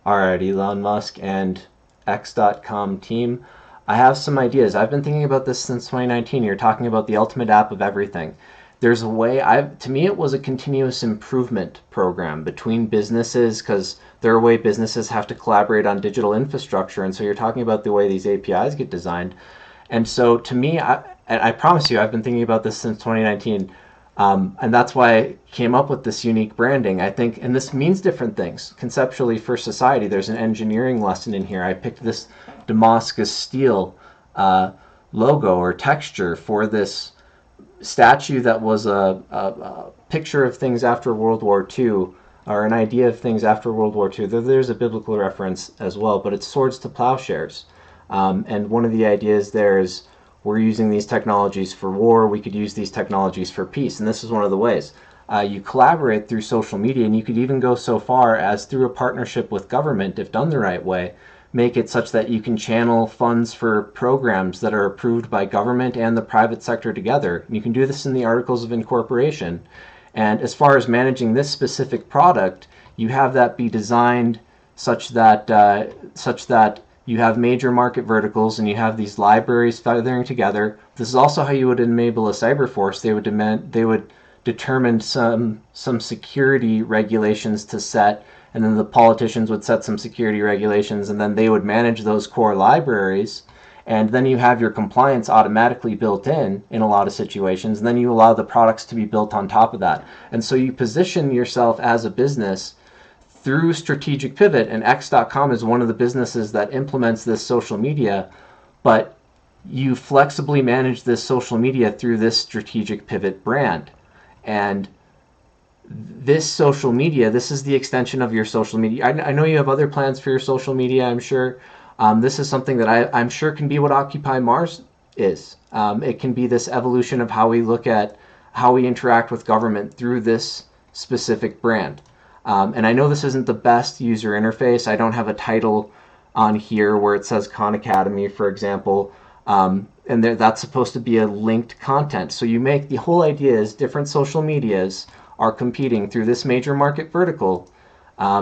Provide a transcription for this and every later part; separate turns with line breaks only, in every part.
All right, Elon Musk and X.com team. I have some ideas. I've been thinking about this since 2019. You're talking about the ultimate app of everything. There's a way, to me, it was a continuous improvement program between businesses because there are way businesses have to collaborate on digital infrastructure. And so you're talking about the way these APIs get designed. And so to me, I promise you, I've been thinking about this since 2019. And that's why I came up with this unique branding. I think, and this means different things conceptually for society. There's an engineering lesson in here. I picked this Damascus steel logo or texture for this statue that was a picture of things after World War II, or an idea of things after World War II. There's a biblical reference as well, but it's swords to plowshares. And one of the ideas there is we're using these technologies for war, we could use these technologies for peace. And this is one of the ways. You collaborate through social media, and you could even go so far as through a partnership with government, if done the right way, make it such that you can channel funds for programs that are approved by government and the private sector together. You can do this in the Articles of Incorporation. And as far as managing this specific product, you have that be designed such that you have major market verticals and you have these libraries feathering together. This is also how you would enable a cyber force. They would determine some security regulations to set, and then the politicians would set some security regulations, and then they would manage those core libraries. And then you have your compliance automatically built in a lot of situations, and then you allow the products to be built on top of that. And so you position yourself as a business through strategic pivot, and X.com is one of the businesses that implements this social media, but you flexibly manage this social media through this strategic pivot brand. And this social media, this is the extension of your social media. I know you have other plans for your social media, I'm sure. This is something that I'm sure can be what Occupy Mars is. It can be this evolution of how we look at how we interact with government through this specific brand. And I know this isn't the best user interface. I don't have a title on here where it says Khan Academy, for example. And that's supposed to be a linked content. So you make, the whole idea is different social medias are competing through this major market vertical,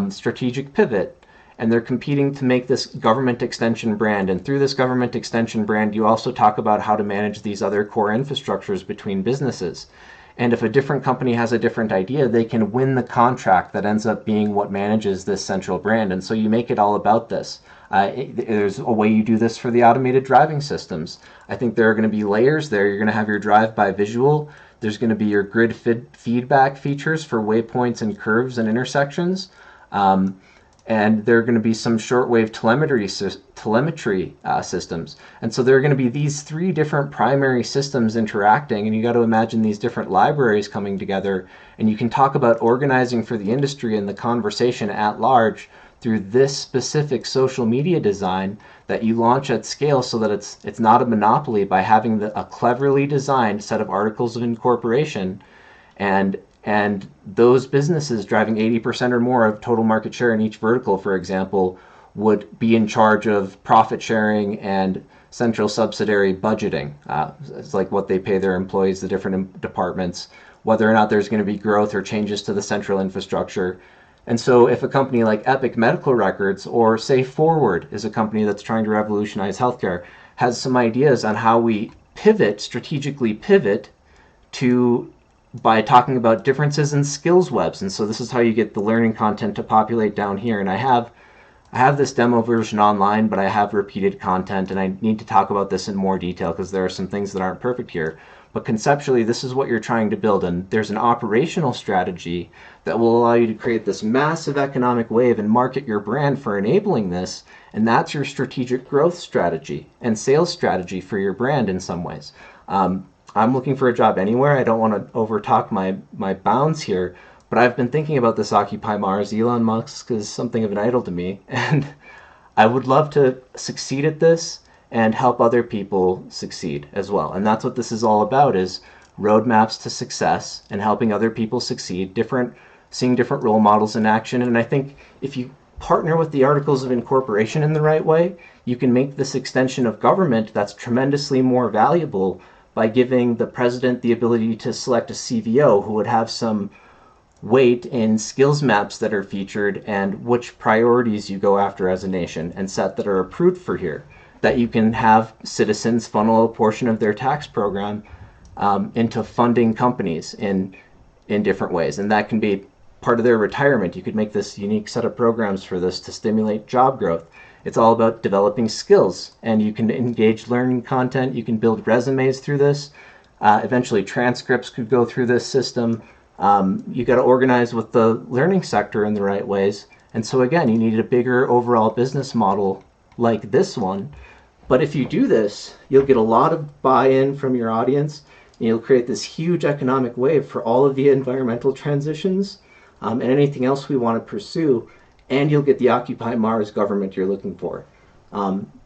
strategic pivot, and they're competing to make this government extension brand. And through this government extension brand, you also talk about how to manage these other core infrastructures between businesses. And if a different company has a different idea, they can win the contract that ends up being what manages this central brand. And so you make it all about this. There's a way you do this for the automated driving systems. I think there are going to be layers there. You're going to have your drive-by visual. There's going to be your grid feedback features for waypoints and curves and intersections. And there are going to be some shortwave telemetry systems. And so there are going to be these three different primary systems interacting, and you got to imagine these different libraries coming together, and you can talk about organizing for the industry and the conversation at large through this specific social media design that you launch at scale, so that it's not a monopoly by having a cleverly designed set of articles of incorporation, and those businesses driving 80% or more of total market share in each vertical, for example, would be in charge of profit sharing and central subsidiary budgeting. It's like what they pay their employees, the different departments, whether or not there's going to be growth or changes to the central infrastructure. And so if a company like Epic Medical Records, or say Forward is a company that's trying to revolutionize healthcare, has some ideas on how we strategically pivot by talking about differences in skills webs. And so this is how you get the learning content to populate down here. And I have this demo version online, but I have repeated content, and I need to talk about this in more detail because there are some things that aren't perfect here. But conceptually, this is what you're trying to build, and there's an operational strategy that will allow you to create this massive economic wave and market your brand for enabling this, and that's your strategic growth strategy and sales strategy for your brand in some ways. I'm looking for a job anywhere. I don't want to overtalk my bounds here, but I've been thinking about this Occupy Mars. Elon Musk is something of an idol to me, and I would love to succeed at this and help other people succeed as well. And that's what this is all about, is roadmaps to success and helping other people succeed, seeing different role models in action. And I think if you partner with the Articles of Incorporation in the right way, you can make this extension of government that's tremendously more valuable by giving the president the ability to select a CVO who would have some weight in skills maps that are featured and which priorities you go after as a nation and set that are approved for here, that you can have citizens funnel a portion of their tax program into funding companies in different ways. And that can be part of their retirement. You could make this unique set of programs for this to stimulate job growth. It's all about developing skills, and you can engage learning content. You can build resumes through this. Eventually transcripts could go through this system. You got to organize with the learning sector in the right ways. And so again, you need a bigger overall business model like this one. But if you do this, you'll get a lot of buy-in from your audience, and you'll create this huge economic wave for all of the environmental transitions and anything else we want to pursue, and you'll get the Occupy Mars government you're looking for.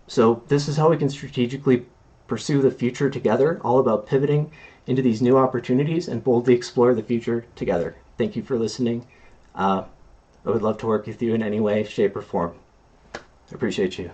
So this is how we can strategically pursue the future together, all about pivoting into these new opportunities and boldly explore the future together. Thank you for listening. I would love to work with you in any way, shape, or form. I appreciate you.